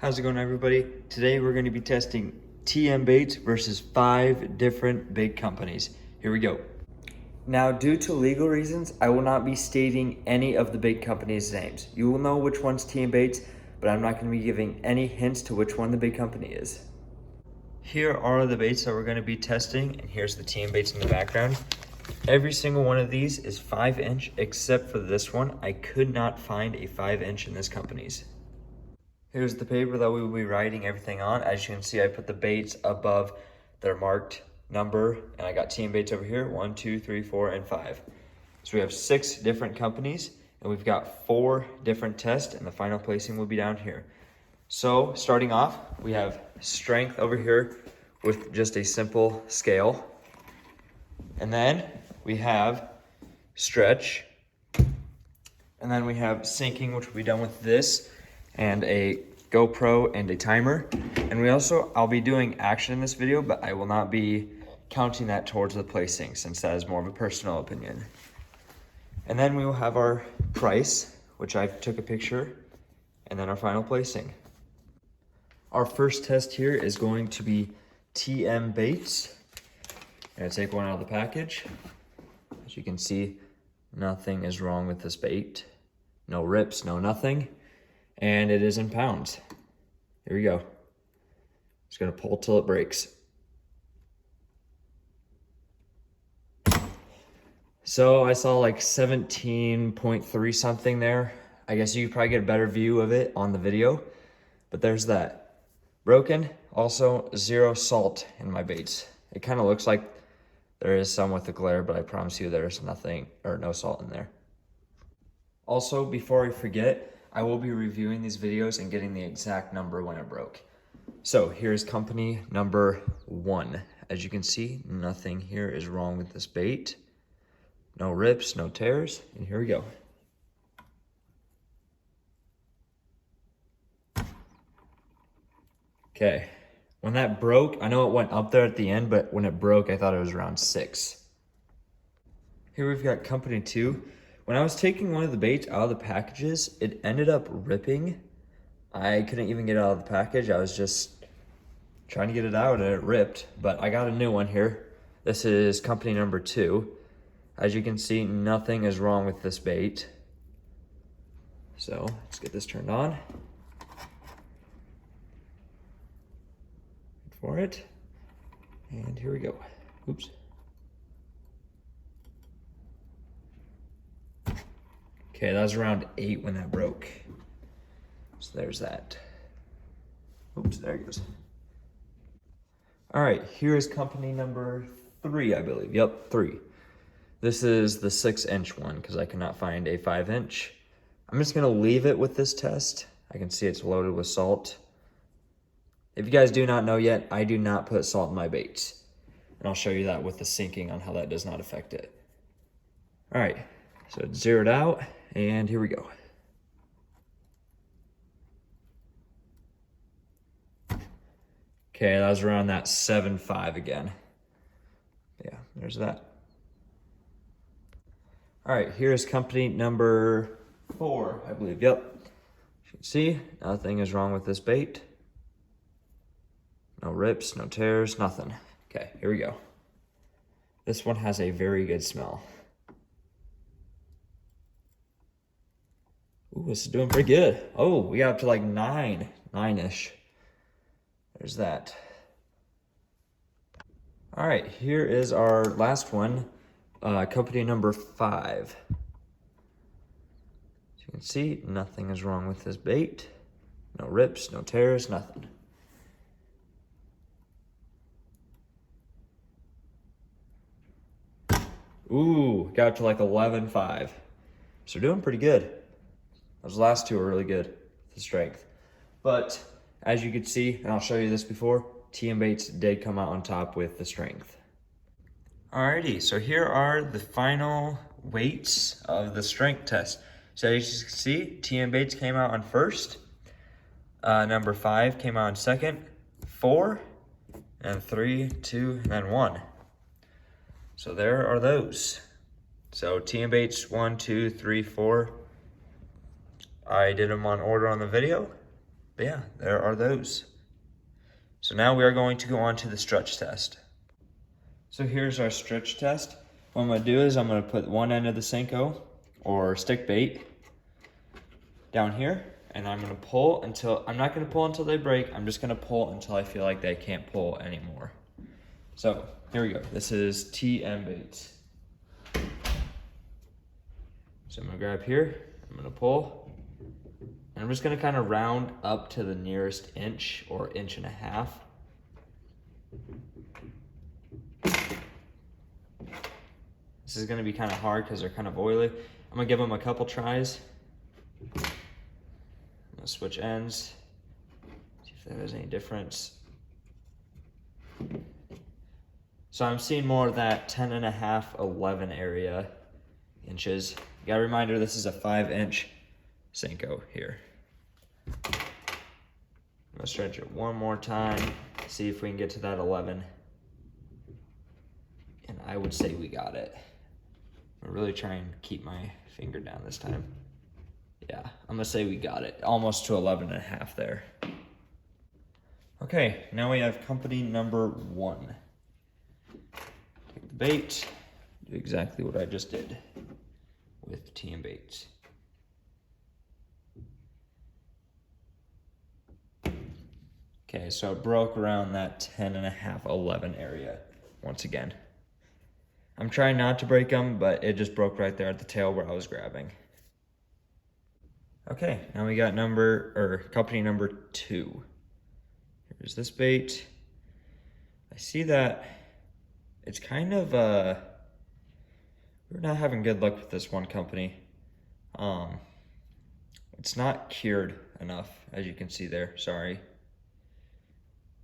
How's it going, everybody? Today we're going to be testing TMBaits versus 5 different bait companies. Here we go. Now, due to legal reasons, I will not be stating any of the bait companies' names. You will know which one's TMBaits, but I'm not going to be giving any hints to which one the bait company is. Here are the baits that we're going to be testing, and here's the TMBaits in the background. Every single one of these is 5-inch except for this one. I could not find a 5-inch in this company's. Here's the paper that we will be writing everything on. As you can see, I put the baits above their marked number, and I got TMBaits over here, 1, 2, 3, 4, and 5. So we have 6 different companies, and we've got 4 different tests, and the final placing will be down here. So starting off, we have strength over here with just a simple scale. And then we have stretch. And then we have sinking, which will be done with this, and a GoPro and a timer. And I'll be doing action in this video, but I will not be counting that towards the placing since that is more of a personal opinion. And then we will have our price, which I took a picture, and then our final placing. Our first test here is going to be TMBaits. I'm gonna take one out of the package. As you can see, nothing is wrong with this bait. No rips, no nothing. And it is in pounds. Here we go. Just gonna pull till it breaks. So I saw like 17.3 something there. I guess you could probably get a better view of it on the video, but there's that. Broken, also 0 salt in my baits. It kind of looks like there is some with the glare, but I promise you there's nothing or no salt in there. Also, before I forget, I will be reviewing these videos and getting the exact number when it broke. So here's company number 1. As you can see, nothing here is wrong with this bait. No rips, no tears, and here we go. Okay, when that broke, I know it went up there at the end, but when it broke, I thought it was around 6. Here we've got company 2. When I was taking one of the baits out of the packages, it ended up ripping. I couldn't even get it out of the package. I was just trying to get it out and it ripped, but I got a new one here. This is company number 2. As you can see, nothing is wrong with this bait. So let's get this turned on. Wait for it. And here we go. Oops. Okay, that was around 8 when that broke. So there's that. Oops, there it goes. All right, here is company number 3, I believe. Yep, 3. This is the 6-inch one because I cannot find a 5-inch. I'm just gonna leave it with this test. I can see it's loaded with salt. If you guys do not know yet, I do not put salt in my baits. And I'll show you that with the sinking on how that does not affect it. All right, so it's zeroed out. And here we go. Okay, that was around that 7.5 again. Yeah, there's that. All right, here's company number 4, I believe. Yep. You can see, nothing is wrong with this bait. No rips, no tears, nothing. Okay, here we go. This one has a very good smell. Ooh, this is doing pretty good. Oh, we got up to like 9-ish. There's that. All right, here is our last one, company number 5. As you can see, nothing is wrong with this bait. No rips, no tears, nothing. Ooh, got up to like 11.5. So we're doing pretty good. Those last 2 are really good, the strength. But as you can see, and I'll show you this before, TMBaits did come out on top with the strength. Alrighty, so here are the final weights of the strength test. So as you can see, TMBaits came out on first. Number 5 came out on second. 4, and 3, 2, and then 1. So there are those. So TMBaits 1, 2, 3, 4. I did them on order on the video. But yeah, there are those. So now we are going to go on to the stretch test. So here's our stretch test. What I'm gonna do is I'm gonna put one end of the Senko or stick bait down here, and I'm gonna pull until, I'm not gonna pull until they break, I'm just gonna pull until I feel like they can't pull anymore. So here we go, this is TMBaits. So I'm gonna grab here, I'm gonna pull, and I'm just gonna kind of round up to the nearest inch or inch and a half. This is gonna be kind of hard because they're kind of oily. I'm gonna give them a couple tries. I'm gonna switch ends, see if there is any difference. So I'm seeing more of that 10 and a half, 11 area inches. You got a reminder, this is a 5-inch Senko here. I'm gonna stretch it one more time, see if we can get to that 11. And I would say we got it. I'm really trying to keep my finger down this time. Yeah, I'm gonna say we got it. Almost to 11 and a half there. Okay, now we have company number 1. Take the bait, do exactly what I just did with TMBaits. Okay, so it broke around that 10 and a half, 11 area once again. I'm trying not to break them, but it just broke right there at the tail where I was grabbing. Okay, now we got company number 2. Here's this bait. I see that it's kind of, we're not having good luck with this one company. It's not cured enough, as you can see there, sorry.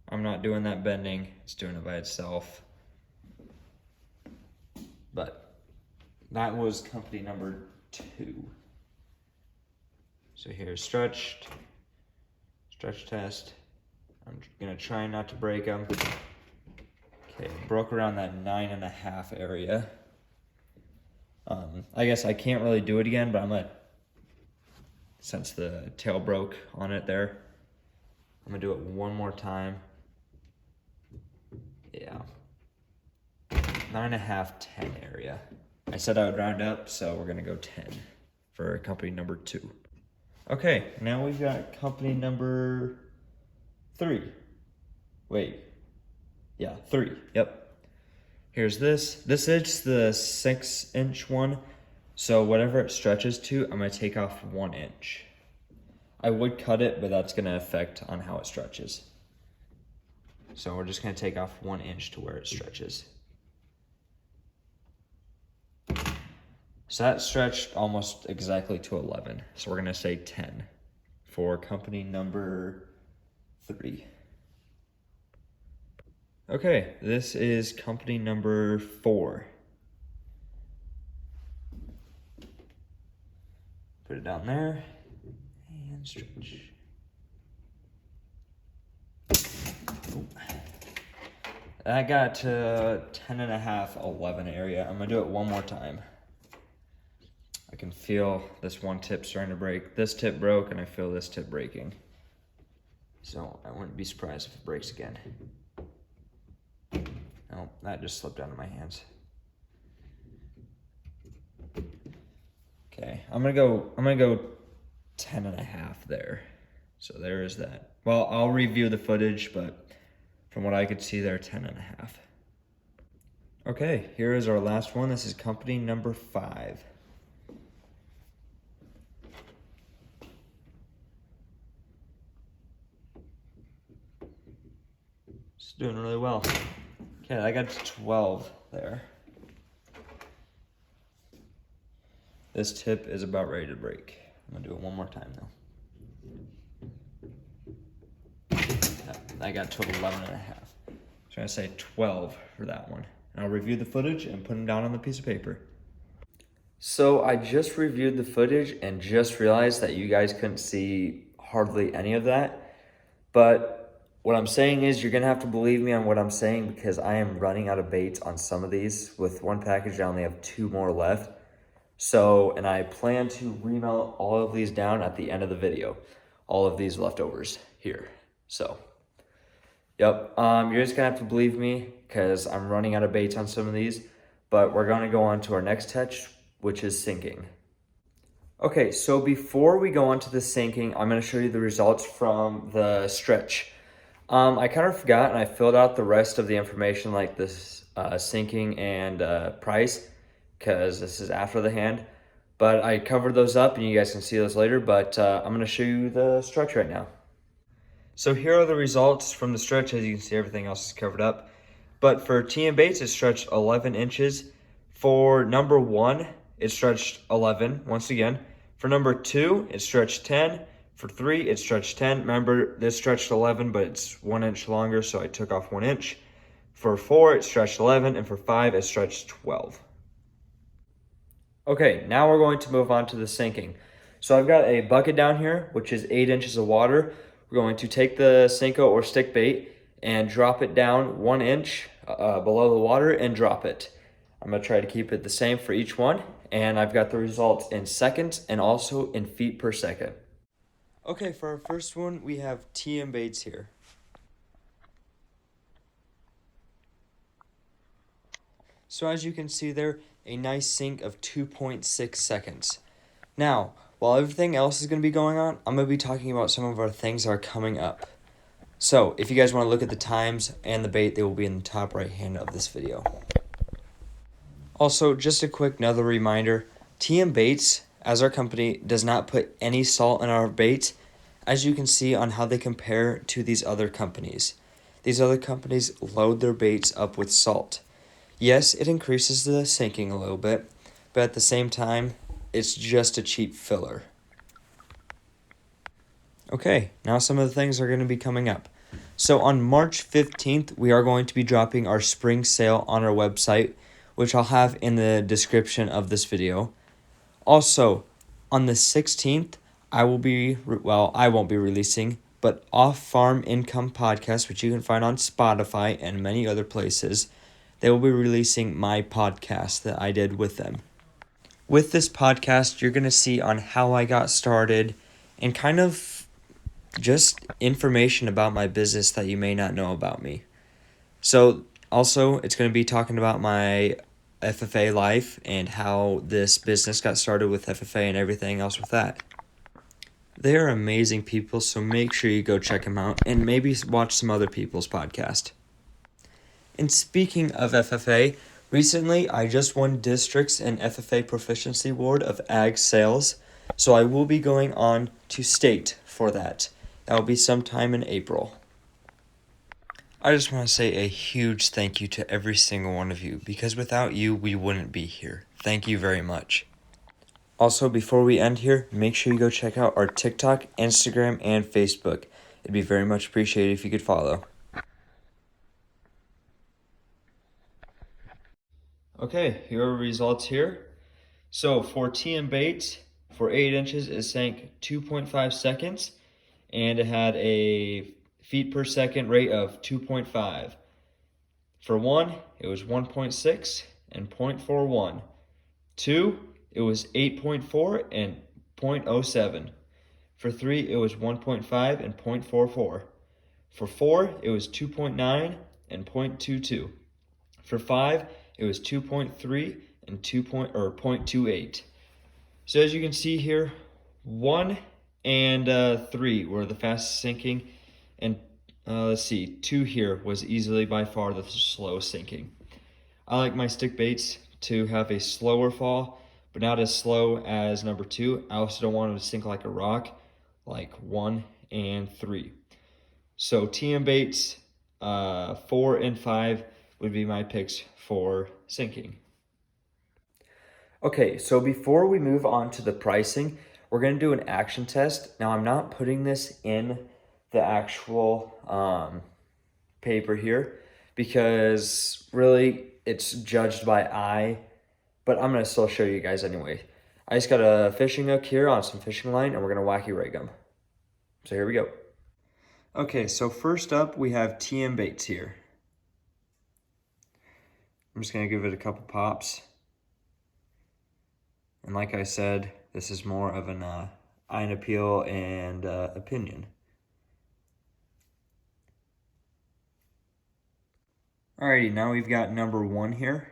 I'm not doing that bending, it's doing it by itself. But that was company number 2. So here's stretch test. I'm gonna try not to break them. Okay, broke around that 9 and a half area. I guess I can't really do it again, but I'm gonna, since the tail broke on it there, I'm gonna do it one more time. Yeah. 9 and a half, 10 area. I said I would round up, so we're gonna go 10 for company number 2. Okay, now we've got company number 3. Wait, yeah, 3, yep. Here's this. This is the 6-inch one, so whatever it stretches to, I'm gonna take off 1 inch. I would cut it, but that's gonna affect on how it stretches. So we're just gonna take off 1 inch to where it stretches. So that stretched almost exactly to 11. So we're gonna say 10 for company number 3. Okay, this is company number 4. Put it down there and stretch. Ooh. That got to 10 and a half, 11 area. I'm gonna do it one more time. I can feel this one tip starting to break. This tip broke and I feel this tip breaking. So I wouldn't be surprised if it breaks again. No, that just slipped out of my hands. Okay, I'm gonna go 10 and a half there. So there is that. Well, I'll review the footage, but from what I could see there, 10 and a half. Okay, here is our last one. This is company number 5. It's doing really well. Okay, I got to 12 there. This tip is about ready to break. I'm gonna do it one more time though. I got to 11 and a half. So I'm gonna say 12 for that one. And I'll review the footage and put them down on the piece of paper. So I just reviewed the footage and just realized that you guys couldn't see hardly any of that. But what I'm saying is you're gonna have to believe me on what I'm saying because I am running out of baits on some of these. With one package, I only have 2 more left. So, and I plan to remelt all of these down at the end of the video. all of these leftovers here. So, yep, you're just gonna have to believe me because I'm running out of baits on some of these, but we're gonna go on to our next touch, which is sinking. Okay, so before we go on to the sinking, I'm gonna show you the results from the stretch. I kind of forgot and I filled out the rest of the information like this sinking and price because this is after the hand. But I covered those up and you guys can see those later, but I'm gonna show you the stretch right now. So here are the results from the stretch. As you can see, everything else is covered up. But for TMBaits, it stretched 11 inches. For number 1, it stretched 11, once again. For number 2, it stretched 10. For 3, it stretched 10. Remember, this stretched 11, but it's 1 inch longer, so I took off 1 inch. For 4, it stretched 11, and for 5, it stretched 12. Okay, now we're going to move on to the sinking. So I've got a bucket down here, which is 8 inches of water. We're going to take the Senko or stick bait and drop it down 1 inch below the water and drop it. I'm gonna try to keep it the same for each one, and I've got the results in seconds and also in feet per second. Okay, for our first one, we have TMBaits here. So as you can see there, a nice sink of 2.6 seconds. Now, while everything else is going to be going on, I'm going to be talking about some of our things that are coming up. So, if you guys want to look at the times and the bait, they will be in the top right hand of this video. Also, just a quick another reminder, TMBaits, as our company, does not put any salt in our baits, as you can see on how they compare to these other companies. These other companies load their baits up with salt. Yes, it increases the sinking a little bit, but at the same time, it's just a cheap filler. Okay, now some of the things are going to be coming up. So on March 15th, we are going to be dropping our spring sale on our website, which I'll have in the description of this video. Also, on the 16th, I won't be releasing, but Off Farm Income Podcast, which you can find on Spotify and many other places, they will be releasing my podcast that I did with them. With this podcast, you're going to see on how I got started and kind of just information about my business that you may not know about me. So also, it's going to be talking about my FFA life and how this business got started with FFA and everything else with that. They are amazing people, so make sure you go check them out and maybe watch some other people's podcast. And speaking of FFA, recently I just won districts and FFA Proficiency Award of Ag Sales, so I will be going on to state for that. That will be sometime in April. I just want to say a huge thank you to every single one of you, because without you, we wouldn't be here. Thank you very much. Also, before we end here, make sure you go check out our TikTok, Instagram, and Facebook. It'd be very much appreciated if you could follow. Okay, here are results here. So for TMBaits, for 8 inches, it sank 2.5 seconds, and it had a feet per second rate of 2.5. For 1, it was 1.6 and 0.41. 2, it was 8.4 and 0.07. For 3, it was 1.5 and 0.44. For 4, it was 2.9 and 0.22. For 5, it was 2.3 and 0.28. So as you can see here, 1 and 3 were the fastest sinking, and 2 here was easily by far the slow sinking. I like my stick baits to have a slower fall, but not as slow as number 2. I also don't want them to sink like a rock, like 1 and 3. So TMBaits 4 and 5 would be my picks for sinking. Okay, so before we move on to the pricing, we're going to do an action test. Now, I'm not putting this in the actual paper here because really it's judged by eye, but I'm going to still show you guys anyway. I just got a fishing hook here on some fishing line, and we're going to wacky rig them. So here we go. Okay, so first up, we have TMBaits here. I'm just going to give it a couple pops. And like I said, this is more of an eye appeal and opinion. Alrighty, now we've got number 1 here.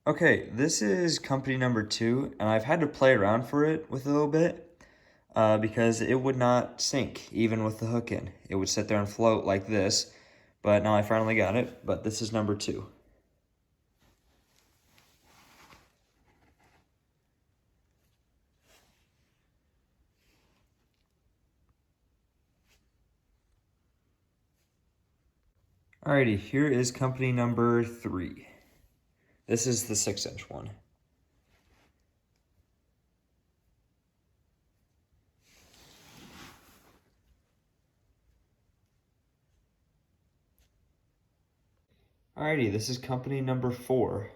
Okay, this is company number 2, and I've had to play around for it with a little bit because it would not sink, even with the hook in. It would sit there and float like this, but now I finally got it, but this is number 2. Alrighty, here is company number 3. This is the 6-inch one. Alrighty, this is company number 4.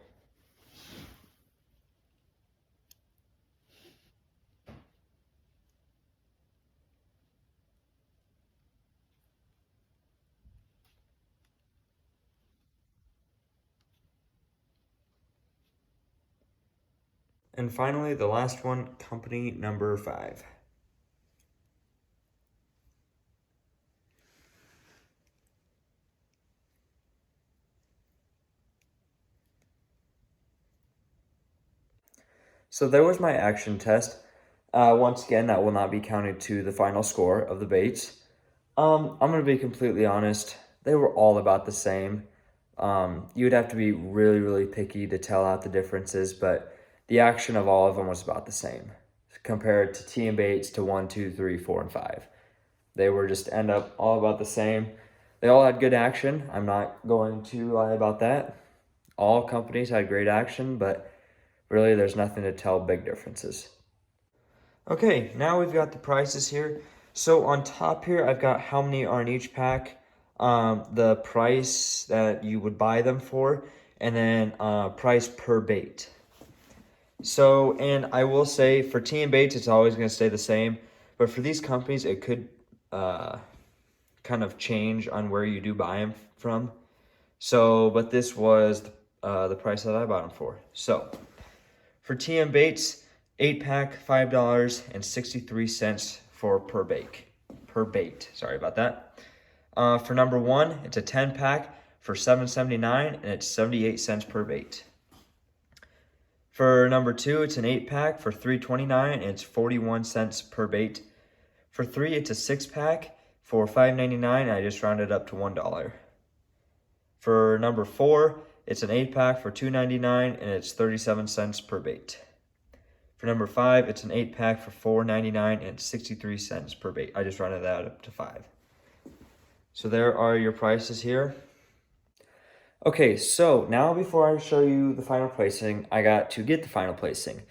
And finally, the last one, company number 5. So there was my action test. Once again, that will not be counted to the final score of the baits. I'm going to be completely honest. They were all about the same. You'd have to be really, really picky to tell out the differences, but the action of all of them was about the same compared to TMBaits to 1, 2, 3, 4, and 5. They were just end up all about the same. They all had good action. I'm not going to lie about that. All companies had great action, but really there's nothing to tell big differences. Okay, now we've got the prices here. So on top here, I've got how many are in each pack, the price that you would buy them for, and then price per bait. So, and I will say for TMBaits, it's always going to stay the same, but for these companies, it could kind of change on where you do buy them from. So, but this was the price that I bought them for. So, for TMBaits, 8-pack, $5.63 for per bait. Sorry about that. For number 1, it's a 10-pack for $7.79, and it's 78 cents per bait. For number 2, it's an 8-pack for $3.29, and it's 41 cents per bait. For 3, it's a 6-pack for $5.99, and I just rounded up to $1. For number 4, it's an 8-pack for $2.99, and it's 37 cents per bait. For number 5, it's an 8-pack for $4.99, and it's 63 cents per bait. I just rounded that up to 5. So there are your prices here. Okay, so now before I show you the final placing, I got to get the final placing.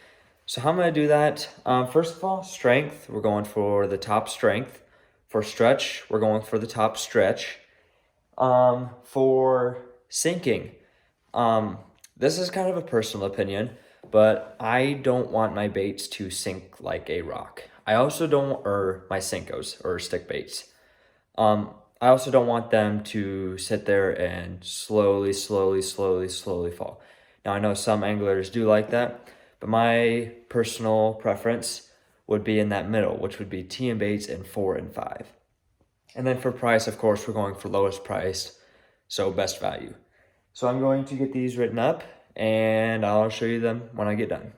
So how I'm going to do that, first of all, strength, we're going for the top strength. For stretch, we're going for the top stretch. For sinking, this is kind of a personal opinion, but I don't want my baits to sink like a rock. I also don't, or my Senkos or stick baits. I also don't want them to sit there and slowly fall. Now I know some anglers do like that, but my personal preference would be in that middle, which would be TMBaits in 4 and 5. And then for price, of course, we're going for lowest price, so best value. So I'm going to get these written up, and I'll show you them when I get done.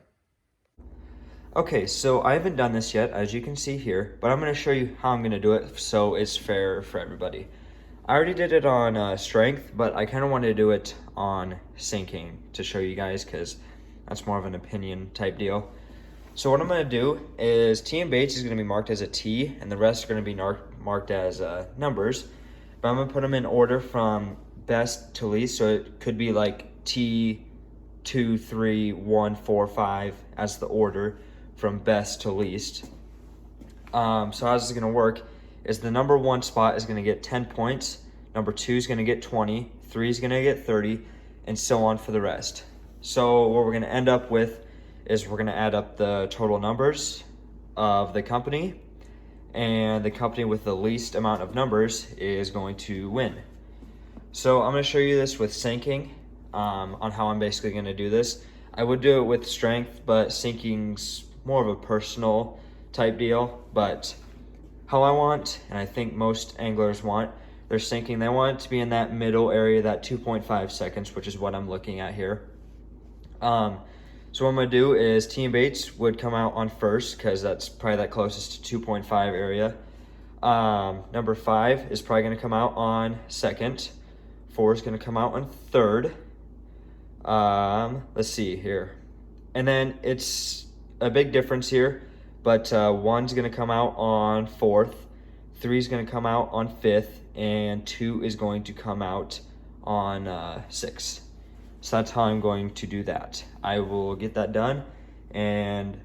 Okay, so I haven't done this yet, as you can see here, but I'm going to show you how I'm going to do it so it's fair for everybody. I already did it on strength, but I kind of wanted to do it on sinking to show you guys because that's more of an opinion type deal. So what I'm going to do is TMBaits is going to be marked as a T, and the rest are going to be marked as numbers. But I'm going to put them in order from best to least, so it could be like T, 2, 3, 1, 4, 5 as the order from best to least. So how this is going to work is the number 1 spot is going to get 10 points, number 2 is going to get 20, 3 is going to get 30, and so on for the rest. So what we're going to end up with is we're going to add up the total numbers of the company, and the company with the least amount of numbers is going to win. So I'm going to show you this with sinking, on how I'm basically going to do this. I would do it with strength, but sinking's more of a personal type deal. But how I want, and I think most anglers want, they're sinking, they want it to be in that middle area, that 2.5 seconds, which is what I'm looking at here. So what I'm gonna do is TMBaits would come out on first, because that's probably that closest to 2.5 area. Number 5 is probably gonna come out on second. 4 is gonna come out on third. Let's see here. And then it's a big difference here, but 1's gonna come out on fourth, 3 is gonna come out on fifth, and 2 is going to come out on sixth. So that's how I'm going to do that. I will get that done, and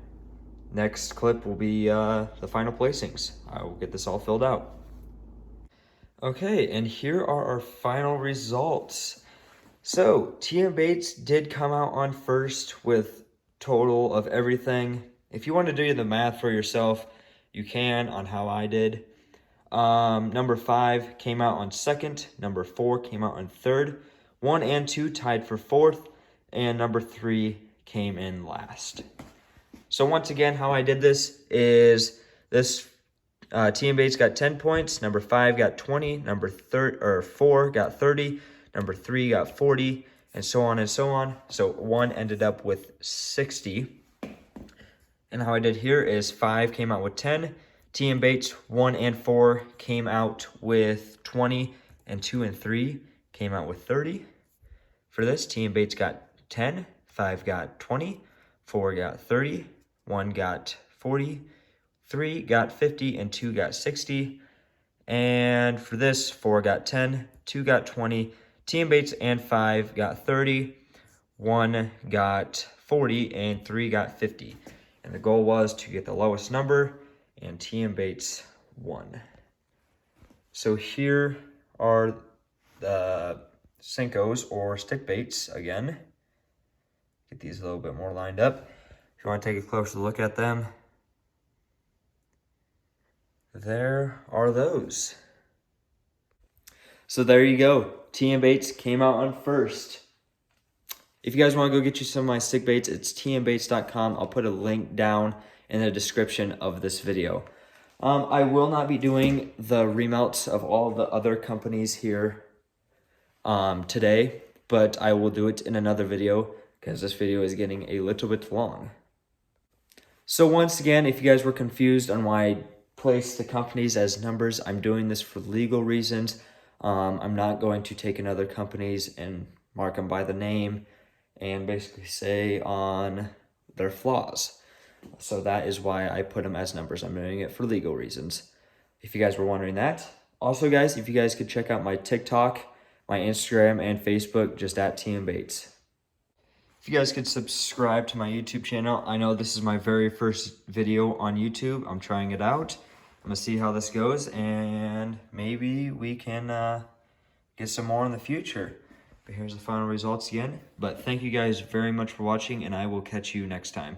next clip will be the final placings. I will get this all filled out. Okay, and here are our final results. So TMBaits did come out on first with total of everything. If you want to do the math for yourself, you can on how I did. Number 5 came out on second. Number 4 came out on third. 1 and 2 tied for fourth, and number 3 came in last. So once again, how I did this is this TMBaits got 10 points, number 5 got 20, number 4 got 30, number 3 got 40, and so on and so on. So 1 ended up with 60. And how I did here is 5 came out with 10, TMBaits 1 and 4 came out with 20, and 2 and 3 came out with 30. For this, TMBaits got 10, 5 got 20, 4 got 30, 1 got 40, 3 got 50, and 2 got 60. And for this, 4 got 10, 2 got 20, TMBaits and 5 got 30, 1 got 40, and 3 got 50. And the goal was to get the lowest number, and TMBaits won. So here are the Senkos or stick baits again. Get these a little bit more lined up. If you want to take a closer look at them, there are those. So there you go. TMBaits came out on first. If you guys want to go get you some of my stick baits, it's tmbaits.com. I'll put a link down in the description of this video. I will not be doing the remelts of all the other companies here today, but I will do it in another video because this video is getting a little bit long. So once again, if you guys were confused on why I placed the companies as numbers, I'm doing this for legal reasons. I'm not going to take another companies and mark them by the name and basically say on their flaws. So that is why I put them as numbers. I'm doing it for legal reasons, if you guys were wondering that. Also guys, if you guys could check out my TikTok, my Instagram, and Facebook, just at TMBaits. If you guys could subscribe to my YouTube channel. I know this is my very first video on YouTube. I'm trying it out. I'm gonna see how this goes, and maybe we can get some more in the future. But here's the final results again. But thank you guys very much for watching, and I will catch you next time.